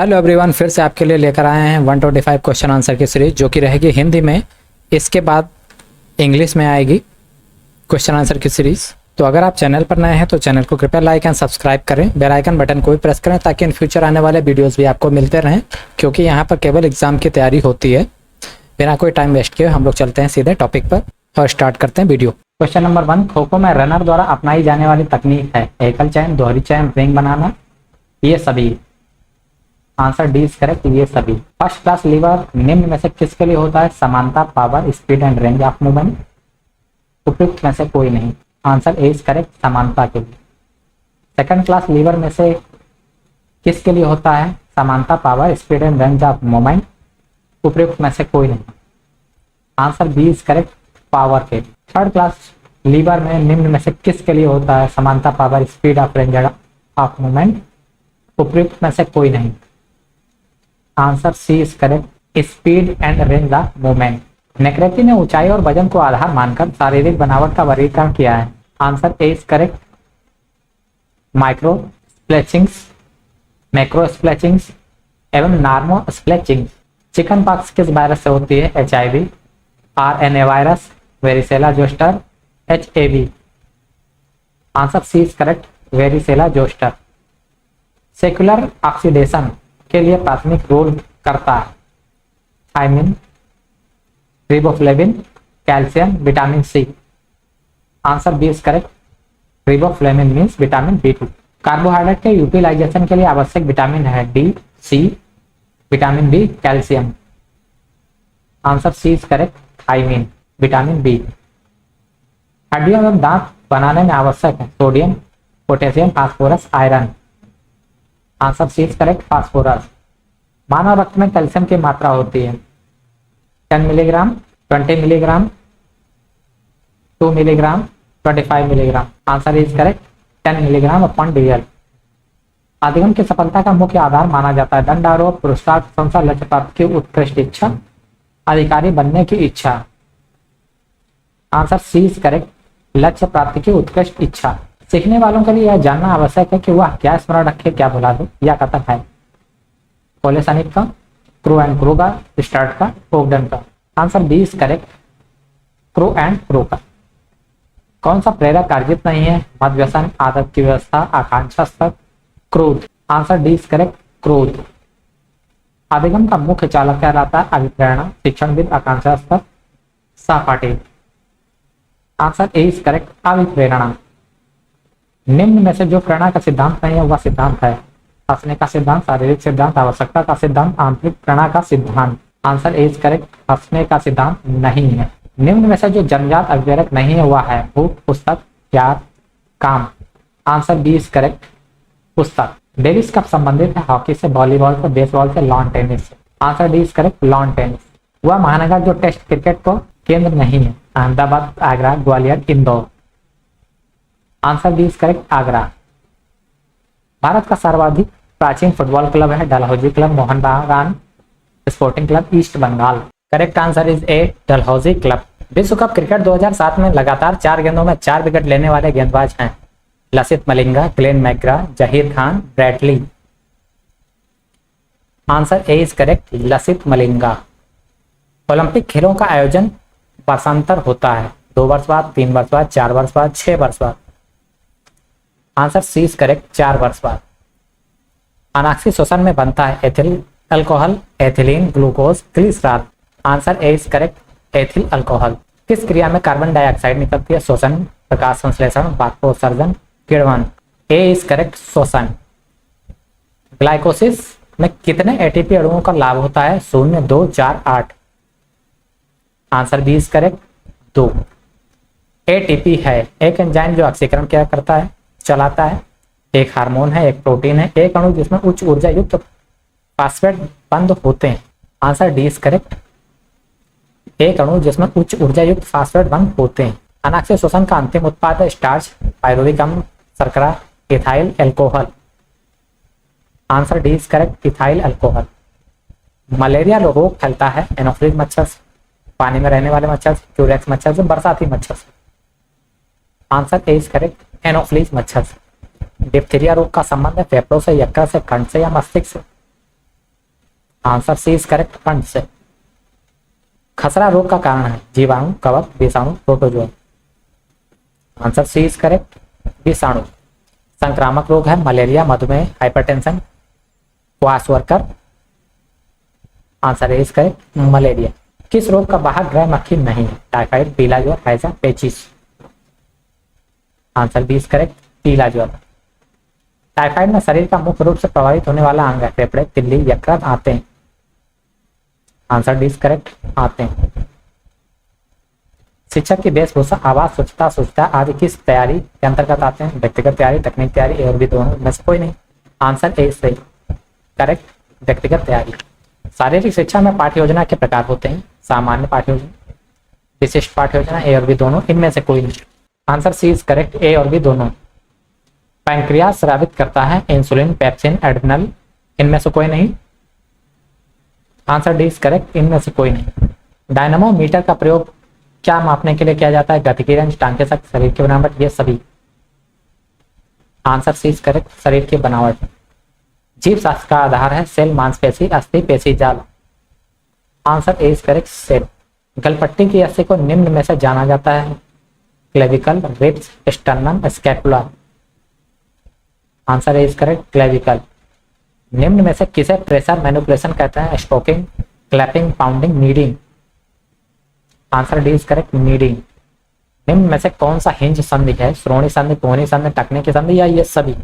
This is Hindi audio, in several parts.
हेलो एवरीवन, फिर से आपके लिए लेकर आए हैं 125 क्वेश्चन आंसर की सीरीज, जो कि रहेगी हिंदी में। इसके बाद इंग्लिश में आएगी क्वेश्चन आंसर की सीरीज। तो अगर आप चैनल पर नए हैं तो चैनल को कृपया लाइक एंड सब्सक्राइब करें, बेल आइकन बटन को भी प्रेस करें ताकि इन फ्यूचर आने वाले वीडियोस भी आपको मिलते रहें, क्योंकि यहाँ पर केवल एग्जाम की तैयारी होती है। बिना कोई टाइम वेस्ट किए हम लोग चलते हैं सीधे टॉपिक पर और स्टार्ट करते हैं video. Question number 1, kho kho में रनर द्वारा अपनाई जाने वाली तकनीक है एकल चैन, दोहरी चैन, रिंग बनाना, ये सभी। आंसर डी इज करेक्ट, ये सभी। फर्स्ट क्लास लीवर निम्न में से किसके लिए होता है? समानता, power, speed and range of movement. उपयुक्त में से कोई नहीं। आंसर ए इज करेक्ट, समानता के लिए। सेकंड क्लास लीवर में से किसके लिए होता है? समानता, power, speed and range of movement. उपयुक्त में से कोई नहीं। Answer B is correct, power के लिए। थर्ड क्लास लीवर में निम्न में से किसके लिए होता है? समानता, power, speed of range of movement. उपयुक्त में से कोई नहीं। Answer C is correct, speed and range of movement. नेक्रेती ने ऊंचाई और वजन को आधार मानकर शारीरिक बनावट का वर्गीकरण किया है। Answer A is correct, micro स्प्लैचिंग्स, मैक्रो स्प्लैचिंग्स एवं नार्मो स्प्लैचिंग्स। चिकन पॉक्स किस वायरस से होती है? HIV, RNA virus, varicella zoster, HAV। Answer C is correct, varicella zoster. Cellular oxidation के लिए प्राथमिक रोल करता है thiamine, riboflavin, calcium, vitamin C. Answer B is correct, riboflavin means vitamin B2। Carbohydrate के यूटिलाइजेशन के लिए आवश्यक विटामिन है D, C, vitamin B, calcium. Answer C is correct, thiamine, vitamin B. हड्डियों एवं दांत बनाने में आवश्यक है sodium, potassium, phosphorus, iron. Answer C is correct, phosphorus. मानव रक्त में कैल्शियम की मात्रा होती है 10 milligram, 20 milligram, 2 milligram, 25 milligram. Answer is correct, 10 milligram upon DL। अधिगम की सफलता का मुख्य आधार माना जाता है दंडारोप, पुरस्कार, प्रशंसा, लक्ष्य प्राप्ति की उत्कृष्ट इच्छा, अधिकारी बनने की इच्छा। आंसर सी इज करेक्ट, लक्ष्य प्राप्ति की उत्कृष्ट इच्छा। सीखने वालों के लिए यह जानना आवश्यक है कि वह क्या स्मरण रखे, क्या भुला दे। यह कथन है कोलेसनिक का, क्रू एंड क्रू का, स्टार्ट का, ओगडन का। Answer B is correct, crew and crew का। कौन सा प्रेरक अर्जित नहीं है? मद व्यसन, आदत की व्यवस्था, आकांक्षा स्तर, क्रोध। आंसर डी इज करेक्ट, क्रोध। अधिगम का मुख्य चालक कहलाता है अभिप्रेरणा, शिक्षणविद, आकांक्षा स्तर, सहपाठी। आंसर ए इज करेक्ट, अभिप्रेरणा। निम्न में से जो प्रेरणा का सिद्धांत नहीं है वह सिद्धांत है? हंसने का सिद्धांत, शारीरिक सिद्धांत, आवश्यकता का सिद्धांत, आंतरिक प्रेरणा का सिद्धांत। आंसर ए इज करेक्ट, हंसने का सिद्धांत नहीं है। निम्न में से जो जन्मजात अभिप्रेरक नहीं है वह है भूख, पुस्तक, प्यार, काम। आंसर बी इज करेक्ट, पुस्तक। डेविस कप संबंधित है हॉकी से, वॉलीबॉल से, बेसबॉल से, लॉन टेनिस से। Answer D is correct, lawn tennis. वह महानगर जो टेस्ट क्रिकेट को केंद्र नहीं है? Ahmedabad, Agra, Gwalior, Indore. Answer D is correct, Agra. Bharat का सर्वाधिक प्राचीन फुटबॉल क्लब है Dalhousie club, Mohun Bagan sporting club, east Bengal. Correct answer is A, Dalhousie club. विश्व कप क्रिकेट 2007 में लगातार 4 गेंदों में 4 विकेट लेने वाले गेंदबाज हैं Lasith Malinga, Glenn McGrath, Zaheer Khan, Bradley. Answer A is correct, Lasith Malinga. Olympic खेलों का आयोजन वर्षांतर होता है 2 वर्ष बाद, 3 वर्ष बाद, 4 वर्ष बाद, 6 वर्ष बाद। आंसर सी इज करेक्ट, 4 वर्ष बाद। अनाक्सी शोषण में बनता है ethyl alcohol, ethylene, glucose, glycerol. Answer A is correct, ethyl alcohol. किस क्रिया में कार्बन डाइऑक्साइड निकलती है? शोषण, प्रकाश संश्लेषण, बाष्पोत्सर्जन, किण्वन। ए इज करेक्ट, शोषण। ग्लाइकोसिस में कितने ATP अणुओं का लाभ होता है? 0, 2, 4, 8। Answer B is correct, 2। ATP है एक एंजाइम जो ऑक्सीकरण क्या करता है, चलाता है। एक हार्मोन है, एक प्रोटीन है, एक अणु जिसमें उच्च ऊर्जा युक्त फास्फेट बंद होते हैं। आंसर डी इज करेक्ट, एक अणु जिसमें उच्च ऊर्जा युक्त फास्फेट बंद होते हैं। अनाक्सीय शोषण का अंतिम उत्पाद है स्टार्च, पायरुविक अम्ल, शर्करा, ethyl alcohol. Answer D is correct, ethyl alcohol. Malaria रोग फैलता है एनोफ्िलिस मच्छर से, पानी में रहने वाले मच्छर से, क्यूरेक्स मच्छर से, बरसाती मच्छर से। आंसर ए इज करेक्ट, एनोफ्िलीज मच्छर से। डिप्थीरिया रोग का संबंध है फेफड़ों से, यकृत से, कंठ से या मस्तिष्क से? आंसर सी इज करेक्ट, पंड से। खसरा रोग का कारण है जीवाणु, कवक, विषाणु, प्रोटोजोआ। आंसर सी इज करेक्ट, विषाणु। संक्रामक रोग है मलेरिया, मधुमेह, hypertension, kwashiorkor. Answer A is correct, malaria. किस रोग का वाहक ग्रह मक्खी नहीं है? टाइफाइड, पीला ज्वर, हैजा, पेचिश। आंसर बी इज करेक्ट, पीला ज्वर। टाइफाइड में शरीर का मुख्य रूप से प्रभावित होने वाला अंग है फेफड़े, तिल्ली, यकृत, आते हैं। आंसर डी इज करेक्ट, आते हैं। शिक्षक की वेशभूषा, आवाज, स्वच्छता, सूचना आदि किस तैयारी के अंतर्गत आते हैं? व्यक्तिगत तैयारी, तकनीक तैयारी और भी दोनों में से कोई नहीं। आंसर ए सही करेक्ट, व्यक्तिगत तैयारी। शारीरिक शिक्षा में पाठ्य योजना के प्रकार होते हैं? सामान्य पाठ्य योजना, विशिष्ट पाठ्य योजना, ए और बी दोनों, इनमें से कोई नहीं। Answer C is correct, A और बी दोनों। पैंक्रियास स्रावित करता है इंसुलिन, पेप्सिन, एड्रिनल, इनमें से कोई नहीं। आंसर डी इज करेक्ट, इनमें से कोई नहीं। डायनामोमीटर का प्रयोग क्या मापने के लिए किया जाता है? गति की रेंज, टांग के शक्ति, शरीर की बनावट, ये सभी। आंसर सी इज करेक्ट, शरीर की बनावट। जीव शास्त्र का आधार है सेल, मांसपेशी, अस्थि, पेशी जाल। Answer A is correct, cell. गलपट्टी की अस्थि को निम्न में से जाना जाता है? Clavicle, ribs, sternum, scapula. Answer A is correct, clavicle. निम्न में से किसे प्रेशर मैनिपुलेशन कहते हैं? Stroking, clapping, pounding, kneading. Answer D is correct, kneading. निम्न में से कौन सा हिंज संधि है? श्रोणी संधि, कोहनी संधि, टखने की संधि या ये सभी?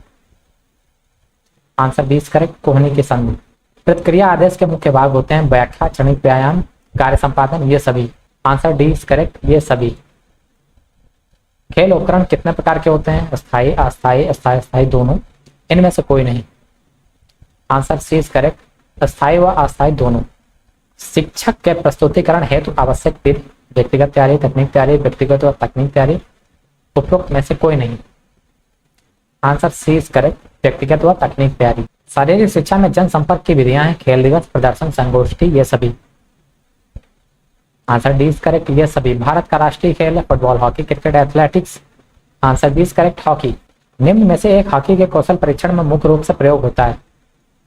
आंसर बी इज करेक्ट, कोहनी की संधि। प्रतिक्रिया आदेश के मुख्य भाग होते हैं? व्याख्या, क्षणिक व्यायाम, कार्य संपादन, ये सभी। आंसर डी इज करेक्ट, ये सभी। खेल उपकरण कितने प्रकार के होते हैं? स्थायी, अस्थायी, अस्थायी, स्थायी दोनों, इनमें से कोई नहीं। आंसर सी इज करेक्ट, अस्थायी व अस्थायी दोनों। शिक्षक के प्रस्तुतिकरण हेतु आवश्यक विधि? व्यक्तिगत तैयारी, तकनीक तैयारी, व्यक्तिगत और तकनीक तैयारी, उपरोक्त में से कोई नहीं। आंसर सी इज करेक्ट, व्यक्तिगत व तकनीक तैयारी। शारीरिक शिक्षा में जनसंपर्क की विधियां हैं? खेल दिवस, प्रदर्शन, संगोष्ठी, ये सभी। आंसर डी इज करेक्ट, ये सभी। भारत का राष्ट्रीय खेल है football, hockey, cricket, athletics. Answer B is correct, hockey. निम्न में से एक हॉकी के कौशल परीक्षण में मुख्य रूप से प्रयोग होता है?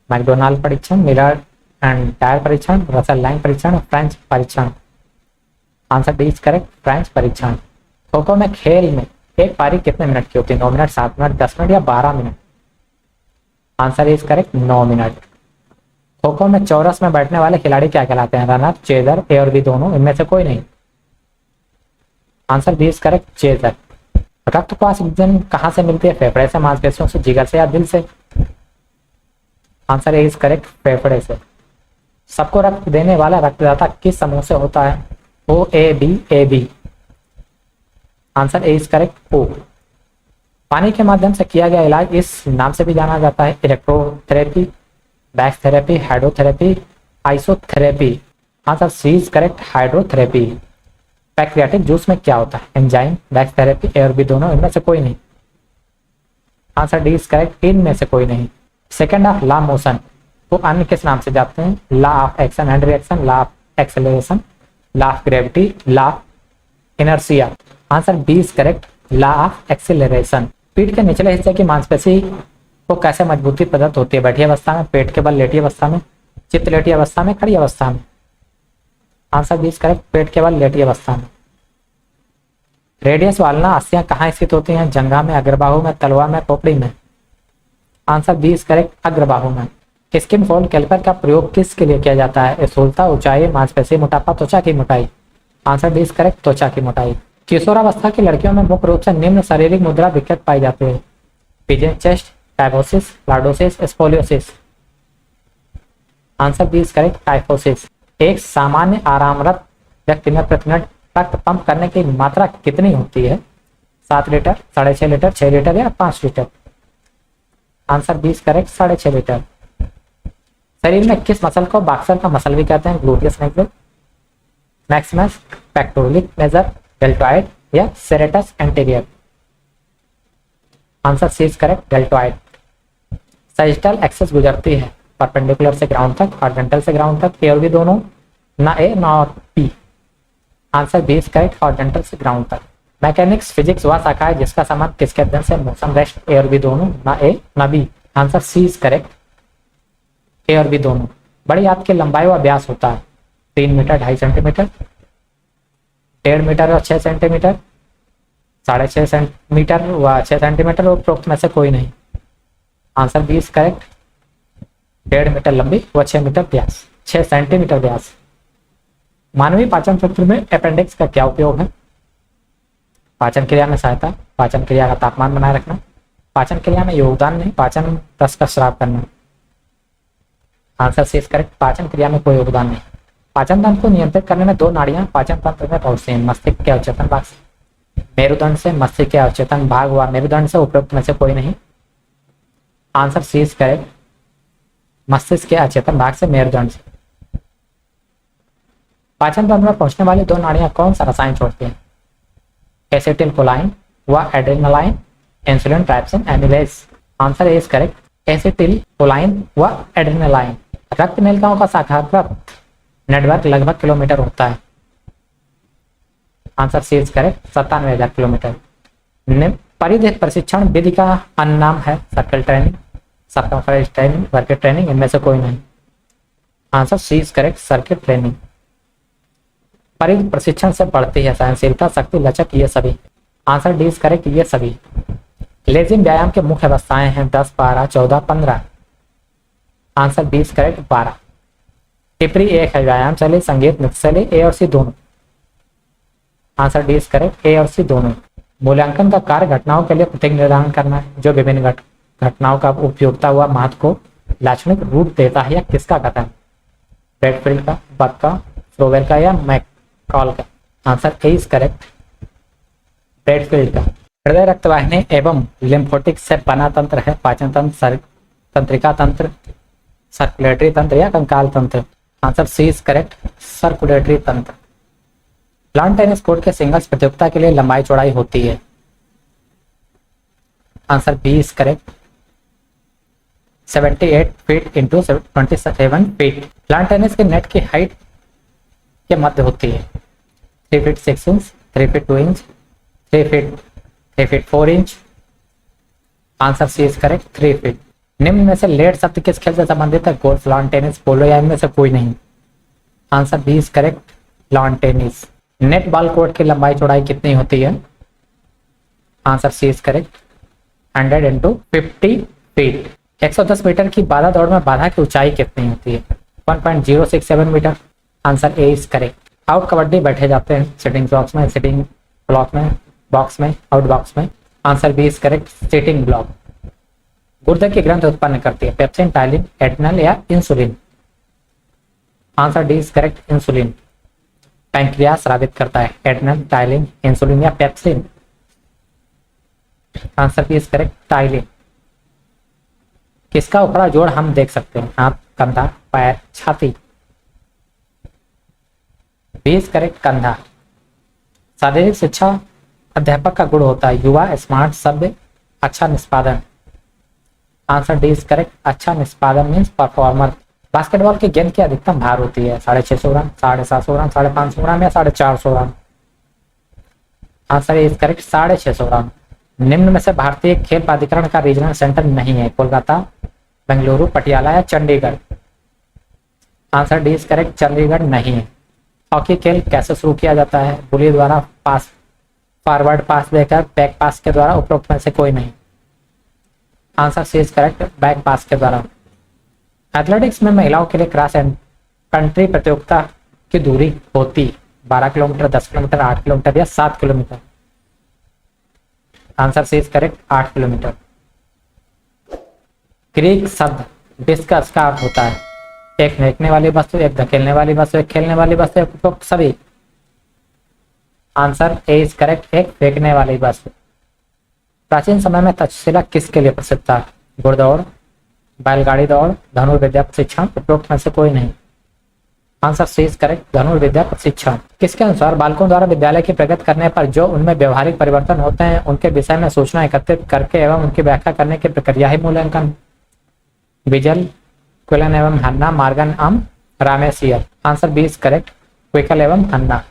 मैकडोनाल्ड परीक्षण, मिलर एंड टायर परीक्षण, रसल लाइन परीक्षण, फ्रेंच परीक्षण। Answer D is correct, French परीक्षण। खो खो में खेल में एक पारी कितने मिनट की होती है? 9 मिनट, 7 मिनट, 10 मिनट या 12 minute? Answer is correct, 9 minute. Kho kho में चौरस में बैठने वाले खिलाड़ी क्या कहलाते हैं? रनर, चेजर, ए और बी दोनों, इनमें से कोई नहीं। Answer B is correct, chaser. रक्त को ऑक्सीजन कहां से मिलती है? फेफड़े से, मांसपेशियों से, जिगर से या दिल से? आंसर ए इज करेक्ट, फेफड़े से। सबको रक्त देने वाला रक्तदाता किस समूह से होता है? O, A, B, A, B. Answer A is correct, O. पानी के माध्यम से किया गया इलाज इस नाम से भी जाना जाता है? Electrotherapy, wax therapy, hydrotherapy, isotherapy. Answer C is correct, hydrotherapy. Pancreatic juice में क्या होता है? एंजाइम, बैक्स थेरेपी, ए और बी दोनों, इनमें से कोई नहीं। आंसर डी इज करेक्ट, इनमें से कोई नहीं। सेकेंड ऑफ लॉ मोशन को अन्य किस नाम से जाते हैं? Law of action and reaction, law of acceleration, law of gravity, law of inertia. Answer B is correct, law of acceleration. पीठ के निचले हिस्से की मांसपेशी को कैसे मजबूती प्रदत्त होती है? बैठी अवस्था में, पेट के बल लेटी अवस्था में, चित्त लेटी अवस्था में, खड़ी अवस्था में? आंसर बी इज करेक्ट, पेट के बल लेटी अवस्था में। रेडियस वालना अस्थियां कहाँ स्थित होती हैं? जंघा में, अग्रबाहु में, तलवा में, खोपड़ी में? आंसर बी इज करेक्ट, अग्रबाहु में। स्किन फोल्ड कैलिपर का प्रयोग किसके लिए किया जाता है? स्थूलता, ऊंचाई, मांसपेशी, मोटापा, त्वचा की मोटाई? आंसर डी इज करेक्ट, त्वचा की मोटाई। किशोरावस्था की लड़कियों में मुख्य रूप से निम्न शारीरिक मुद्रा विकृत पाई जाती है? Pigeon chest, kyphosis, lordosis, scoliosis? Answer B is correct, kyphosis. एक सामान्य आरामरत व्यक्ति में प्रति मिनट रक्त पंप करने की मात्रा कितनी होती है? 7 लीटर, 6.5 लीटर, 6 लीटर या 5 litre? Answer B is correct, 6.5 litre. शरीर में किस मसल को बॉक्सर का मसल भी कहते हैं? Gluteus maximus, maximus, pectoralis major, deltoid या serratus anterior? Answer C is correct, deltoid. Sagittal axis गुजरती है परपेंडिकुलर से ग्राउंड तक, हॉरिजॉन्टल से ग्राउंड तक, ए और बी दोनों? ना ए ना B. Answer B is correct, horizontal से ग्राउंड तक। मैकेनिक्स फिजिक्स वह शाखा है जिसका संबंध किसके अध्ययन से? मोशन, रेस्ट, ए और बी दोनों? ना ए ना B. Answer C is correct, A और बी दोनों। बड़ी आंत की लंबाई व व्यास होता है 3 मीटर 2.5 सेंटीमीटर, 1.5 मीटर और 6 सेंटीमीटर, 6.5 सेंटीमीटर व 6 सेंटीमीटर, उपरोक्त में से कोई नहीं। Answer B is correct. 1.5 metre लंबी व 6 मीटर व्यास, 6 सेंटीमीटर व्यास। मानवीय पाचन तंत्र में अपेंडिक्स का क्या उपयोग है? पाचन क्रिया में सहायता, पाचन क्रिया का तापमान बनाए रखना, पाचन क्रिया में योगदान नहीं, पाचन रस का स्राव करना। Answer C is correct. पाचन क्रिया में कोई योगदान नहीं। पाचन तंत्र को नियंत्रित करने में 2 नाड़ियां पाचन तंत्र में पहुंचती हैं, मस्तिष्क के अवचेतन भाग से, मेरुदंड से मस्तिष्क के अवचेतन भाग व मेरुदंड से, उपरोक्त में से कोई नहीं। Answer C is correct. मस्तिष्क के अचेतन भाग से, मेरुदंड से। पाचन तंत्र में पहुंचने वाली 2 नाड़ियां कौन सा रसायन छोड़ती हैं? एसिटिल कोलाइन व adrenaline, insulin trypsin amylase. Answer A is correct. Acetyl कोलाइन व एड्रेनालाइन। रक्त नलिकाओं का शाखाकृत नेटवर्क लगभग किलोमीटर होता है। Answer C is correct. 97,000 kilometre. परिधि प्रशिक्षण विधि का अन्य नाम है circle training, circumference training, circuit training, इनमें से कोई नहीं। Answer C is correct, circuit training. परिधि प्रशिक्षण से बढ़ती है सहनशीलता, शक्ति, लचक, ये सभी। आंसर डी इज करेक्ट, ये सभी। लेजिम व्यायाम के मुख्य अवस्थाएं हैं 10, 12, 14, 15। Answer B is correct, 12। टिप्पणी एक है व्यायाम शैली, संगीत, नृत्य शैली, ए और सी दोनों। Answer D is correct, A और सी दोनों। मूल्यांकन का कार्य घटनाओं के लिए प्रतीक निर्धारण करना है, जो विभिन्न घटनाओं का उपयोगिता हुआ महत्व को लाक्षणिक रूप देता है। या किसका कथन? ब्रैडफील्ड का, बक का, फ्रोवेल का या मैकॉल का। Answer A is correct, Bradfield का। हृदय रक्तवाहिनी एवं लिम्फोटिक से बना तंत्र है पाचन तंत्र, तंत्रिका तंत्र, सर्कुलेटरी तंत्र या कंकाल तंत्र। Answer C is correct, circulatory तंत्र। लॉन टेनिस कोर्ट के सिंगल्स प्रतियोगिता के लिए लंबाई चौड़ाई होती है। Answer B is correct, 78 feet into 27 feet. Lawn tennis के नेट की हाइट के मध्य होती है 3 feet 6 inch, 3 feet 2 inch, 3 feet 4 inch. Answer C is correct, 3 feet. निम्न में से लेट शब्द किस खेल से संबंधित है? गोल्फ, लॉन टेनिस, पोलो या इनमें से कोई नहीं। Answer B is correct, lawn tennis. Net ball court की लंबाई चौड़ाई कितनी होती है? Answer C is correct, 100 into 50 feet. 110 metre की बाधा दौड़ में बाधा की ऊंचाई कितनी होती है? 1.067 metre. Answer A is correct. Out kabaddi बैठे जाते हैं सिटिंग ब्लॉक्स में, सिटिंग ब्लॉक में, बॉक्स में, आउट बॉक्स में। Answer B is correct, sitting block. गुर्दे की ग्रंथि उत्पन्न करती है पेप्सिन, टाइलिन, एड्रेनल या insulin. Answer D is correct, insulin. Pancreas स्रावित करता है एड्रेनल, टाइलिन, इंसुलिन या pepsin. Answer B is correct, ptyalin. किसका ऊपरा जोड़ हम देख सकते हैं? हाथ, कंधा, पैर, छाती। बी इज करेक्ट, कंधा। शारीरिक शिक्षा अध्यापक का गुण होता है युवा, स्मार्ट, सभ्य, अच्छा निष्पादन। आंसर डी इज करेक्ट, अच्छा निष्पादन मीन्स परफॉर्मर। बास्केटबॉल की गेंद की अधिकतम भार होती है 650 ग्राम, 750 ग्राम, 550 ग्राम या 450 ग्राम। आंसर इज करेक्ट, 650 ग्राम। निम्न में से भारतीय खेल प्राधिकरण का रीजनल सेंटर नहीं है? कोलकाता, बेंगलुरु, पटियाला या Chandigarh. Answer D is correct, Chandigarh नहीं है। हॉकी खेल कैसे शुरू किया जाता है? बुली द्वारा, पास, फॉरवर्ड पास देकर, बैक पास के द्वारा, उपरोक्त में से कोई नहीं। Answer C is correct, back pass के द्वारा। एथलेटिक्स में महिलाओं के लिए क्रॉस कंट्री प्रतियोगिता की दूरी होती 12 किलोमीटर, 10 किलोमीटर, 8 किलोमीटर या 7 kilometre. Answer C is correct, 8 kilometre. Greek शब्द डिस्कस का अर्थ होता है एक फेंकने वाली वस्तु, एक धकेलने वाली वस्तु, एक खेलने वाली वस्तु, एक उपरोक्त सभी। आंसर ए इज करेक्ट, एक फेंकने वाली वस्तु। प्राचीन समय में तक्षशिला किसके लिए प्रसिद्ध था? घुड़दौड़, बैलगाड़ी दौड़, धनुर्विद्या प्रशिक्षण, उपरोक्त में से कोई नहीं। आंसर सी इज करेक्ट, धनुर्विद्या प्रशिक्षण। किसके अनुसार बालकों द्वारा विद्यालय की प्रगति करने पर जो उनमें व्यवहारिक परिवर्तन होते हैं उनके विषय में सूचना एकत्रित करके एवं उनकी व्याख्या करने की प्रक्रिया ही मूल्यांकन? विजल, क्विलन एवं Hanna, Morgan, um, Ramsier. Answer B is correct, क्विकल एवं हन्ना।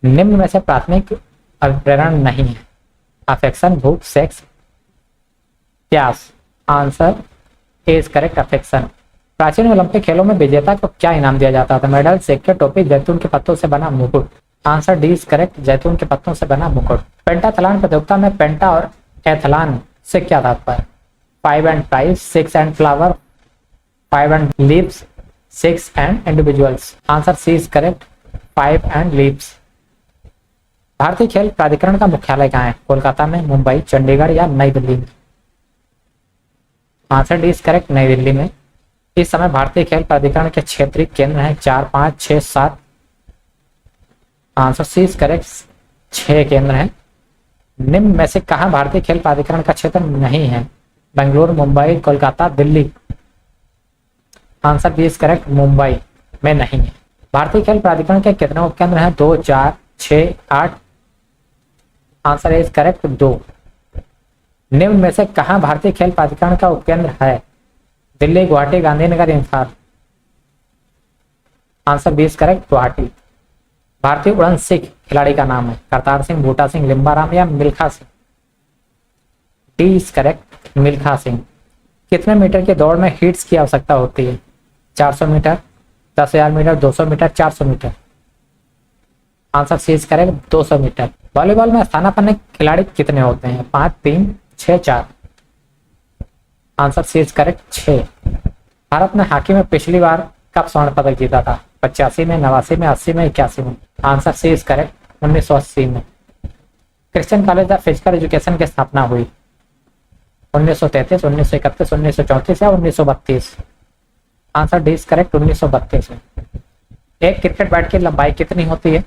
निम्न में से प्राथमिक अभिप्रेरण नहीं है? अफेक्शन, भूख, सेक्स, प्यास। Answer A is correct, affection. प्राचीन ओलंपिक खेलों में विजेता को क्या इनाम दिया जाता था? मेडल, सिक्के, टोपी, जैतून के पत्तों से बना मुकुट। आंसर डी इज करेक्ट, जैतून के पत्तों से बना मुकुट। पेंटाथलॉन प्रतियोगिता में पेंटा और एथलॉन से क्या तात्पर्य? 5 and prize, 6 and flower, 5 and leaves, 6 and individuals. Answer C is correct, 5 and leaves. भारतीय खेल प्राधिकरण का मुख्यालय कहाँ है? कोलकाता में, मुंबई, चंडीगढ़ या नई दिल्ली में? आंसर डी इज करेक्ट, नई दिल्ली में। इस समय भारतीय खेल प्राधिकरण के क्षेत्रीय केंद्र हैं 4, 5, 6, 7। आंसर सी इज करेक्ट, 6 केंद्र हैं। निम्न में से कहाँ भारतीय खेल प्राधिकरण का क्षेत्र नहीं है? Bengaluru, Mumbai, Kolkata, Delhi. Answer B is correct, Mumbai में नहीं है। भारतीय खेल प्राधिकरण के कितने उपकेंद्र हैं? 2, 4, 6, 8। Answer is correct, 2। निम्न में से कहाँ भारतीय खेल प्राधिकरण का उपकेंद्र है? Delhi, Guwahati, Gandhinagar, Imphal. Answer B is correct, Guwahati. भारतीय उड़न सिख खिलाड़ी का नाम है? करतार सिंह, बूटा सिंह, लिम्बाराम या Milkha Singh? D is correct, Milkha Singh. कितने मीटर की दौड़ में हीट्स की आवश्यकता होती है? 400 metre, 10,000 metre, 200 metre, 400 metre. Answer C is correct, 200 metre. Volleyball में स्थानापन्न खिलाड़ी कितने होते हैं? 5, 3, 6, 4। Answer C is correct, 6। Bharat ने हॉकी में पिछली बार कब स्वर्ण पदक जीता था? 85 में, 89 में, 80 में, 81 में? आंसर सी इज करेक्ट, 1980 में। Christian college of physical education की स्थापना हुई? 1933, 1931, 1934 या 1932? आंसर डी इज करेक्ट, 1932 में। एक क्रिकेट बैट की लंबाई कितनी होती है?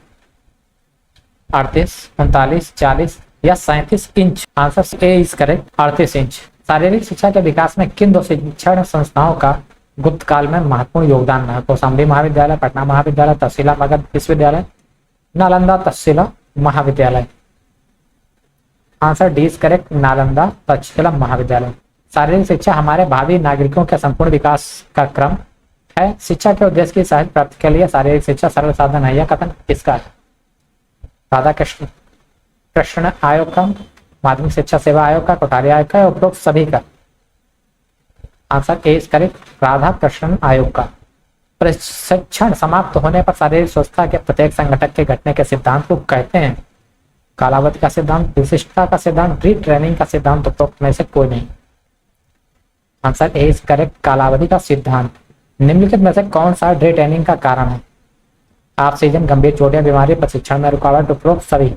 38, 39, 40 या 37 inch? Answer A is correct, 38 inch. शारीरिक शिक्षा के विकास में किन 2 शिक्षण संस्थाओं का गुप्त काल में महत्वपूर्ण योगदान रहा? कौशाम्बी महाविद्यालय, पटना महाविद्यालय, तक्षशिला मगध विश्वविद्यालय, नालंदा तक्षशिला महाविद्यालय? Answer D is correct, Nalanda Takshashila महाविद्यालय। शारीरिक शिक्षा हमारे भावी नागरिकों के संपूर्ण विकास का क्रम है। शिक्षा के उद्देश्य की सहज प्राप्ति के लिए शारीरिक शिक्षा सरल साधन है, यह कथन किसका है? राधा कृष्ण आयोग का, माध्यमिक शिक्षा सेवा आयोग का, कोठारी आयोग का, उपरोक्त सभी का? Answer A is correct, Radha Krishna आयोग का। प्रशिक्षण समाप्त होने पर शारीरिक स्वस्थता के प्रत्येक संगठक के घटने के सिद्धांत को कहते हैं? कालावधि का सिद्धांत, विशिष्टता का सिद्धांत, रीट्रेनिंग का सिद्धांत, उपरोक्त में से कोई नहीं? आंसर ए इज करेक्ट, कालावधि का सिद्धांत। निम्नलिखित में से कौन सा रीट्रेनिंग का कारण है? ऑक्सीजन, गंभीर चोट या बीमारी, प्रशिक्षण में रुकावट, उपरोक्त सभी?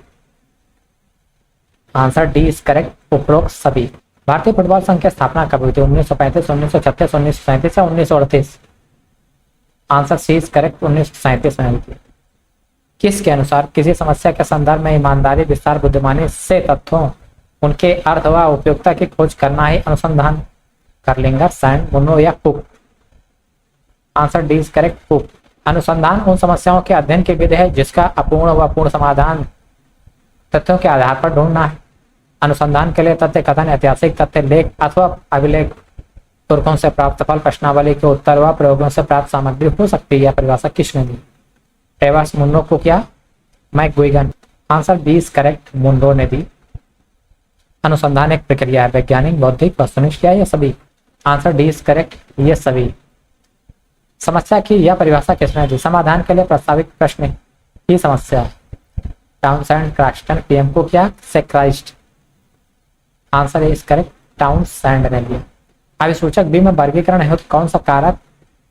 आंसर डी इज करेक्ट, उपरोक्त सभी। भारतीय फुटबॉल संघ की स्थापना कब हुई थी? 1935, 1936, 1937 या 1938? आंसर सी इज करेक्ट, 1937 में हुई थी। किसके अनुसार किसी समस्या के संदर्भ में ईमानदारी, विस्तार, बुद्धिमानी से तथ्यों, उनके अर्थ व उपयोगिता की खोज करना ही अनुसंधान? कर्लिंगर, सैंड, मुन्नो या cook? Answer D is correct, cook. अनुसंधान उन समस्याओं के अध्ययन की विधि है जिसका अपूर्ण व पूर्ण समाधान तथ्यों के आधार पर ढूंढना है। अनुसंधान के लिए तथ्य कथन, ऐतिहासिक तथ्य, लेख अथवा अभिलेख, तुर्कों से प्राप्त फल, प्रश्नावली के उत्तर व प्रयोगों से प्राप्त सामग्री हो सकती है। परिभाषा किसने दी? टेवास, मुन्नो, कुक या McGuigan? Answer B is correct, Munro ने दी। अनुसंधान एक प्रक्रिया है, वैज्ञानिक, बौद्धिक, वस्तुनिष्ठ या सभी? आंसर डी इज करेक्ट, ये सभी। समस्या की यह परिभाषा किसने दी? समाधान के लिए प्रस्तावित प्रश्न की समस्या। टाउनसेंड, क्रैक्सटन, पीएम कुक या सेक्राइस्ट? आंसर इज करेक्ट, टाउनसेंड ने दिया। अभिसूचक बी में वर्गीकरण हेतु कौन सा कारक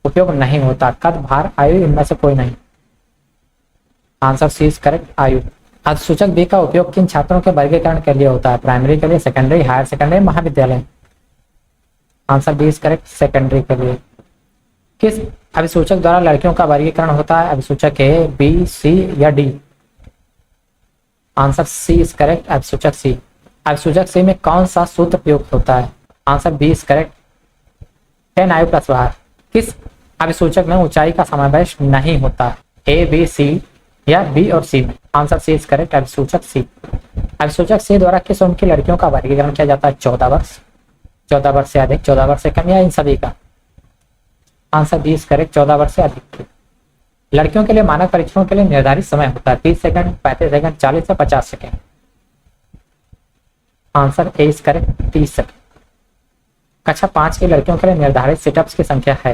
उपयोग नहीं होता? कद, भार, आयु, इनमें से कोई नहीं? आंसर सी इज करेक्ट, आयु। अधिसूचक बी का उपयोग किन छात्रों के वर्गीकरण के लिए होता है? प्राइमरी के लिए, सेकेंडरी, हायर सेकेंडरी, महाविद्यालय? Answer B is correct, secondary के लिए। किस अभिसूचक द्वारा लड़कियों का वर्गीकरण होता है? अभिसूचक ए, बी, सी या D? Answer C is correct, अभिसूचक सी। अभिसूचक सी में कौन सा सूत्र प्रयुक्त होता है? आंसर बी इज करेक्ट, 10 आयु प्लस भार। किस अभिसूचक में ऊंचाई का समावेश नहीं होता? ए, बी, सी या बी और सी में? आंसर सी इज करेक्ट, अभिसूचक सी। अभिसूचक सी द्वारा किस उम्र की लड़कियों का वर्गीकरण किया जाता है? 14 वर्ष, 14 वर्ष से अधिक, 14 वर्ष से कम या इन सभी का? आंसर बी इज करेक्ट, 14 वर्ष से अधिक। लड़कियों के लिए मानक परीक्षणों के लिए निर्धारित समय होता है? 30 सेकंड, 35 सेकंड, 40 से 50 second? Answer A is correct, 30 second. कक्षा 5 की लड़कियों के लिए निर्धारित सिटअप्स की संख्या है?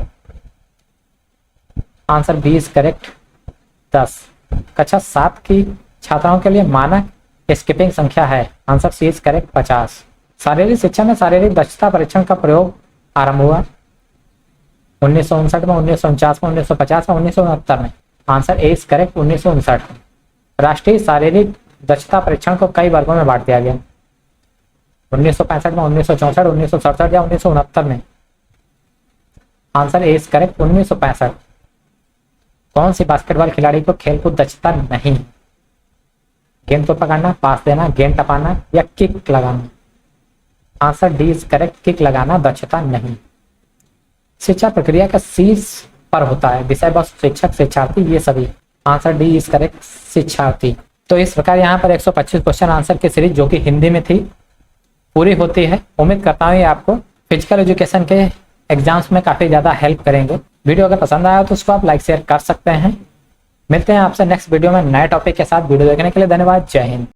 Answer B is correct 10। कक्षा 7 की छात्राओं के लिए मानक स्किपिंग संख्या है, आंसर सी इज करेक्ट 50। शारीरिक शिक्षा में शारीरिक दक्षता परीक्षण का प्रयोग आरंभ हुआ 1959 में, 1949 में, 1950 में, 1969 में, आंसर ए इज करेक्ट 1959। राष्ट्रीय शारीरिक दक्षता परीक्षण को कई वर्गों में बांट दिया गया 1965 में, 1964, 1967 या 1969 में, आंसर ए इज करेक्ट 1965। कौन सी बास्केटबॉल खिलाड़ी को खेलकूद दक्षता नहीं? गेंद को पकड़ना, पास देना, गेंद टपाना या किक लगाना, answer D is correct kick लगाना दक्षता नहीं। शिक्षा प्रक्रिया का शीर्ष पर होता है, विषय वस्तु, शिक्षक, शिक्षार्थी, ये सभी, आंसर डी इज करेक्ट शिक्षार्थी। तो इस प्रकार यहाँ पर 125 क्वेश्चन आंसर की सीरीज जो कि हिंदी में थी पूरी होती है। उम्मीद करता हूँ ये आपको फिजिकल एजुकेशन के एग्जाम्स में काफी ज्यादा हेल्प करेंगे। वीडियो अगर पसंद आया तो उसको आप लाइक शेयर कर सकते हैं। मिलते हैं आपसे नेक्स्ट वीडियो में नए टॉपिक के साथ। वीडियो देखने के लिए धन्यवाद। जय हिंद।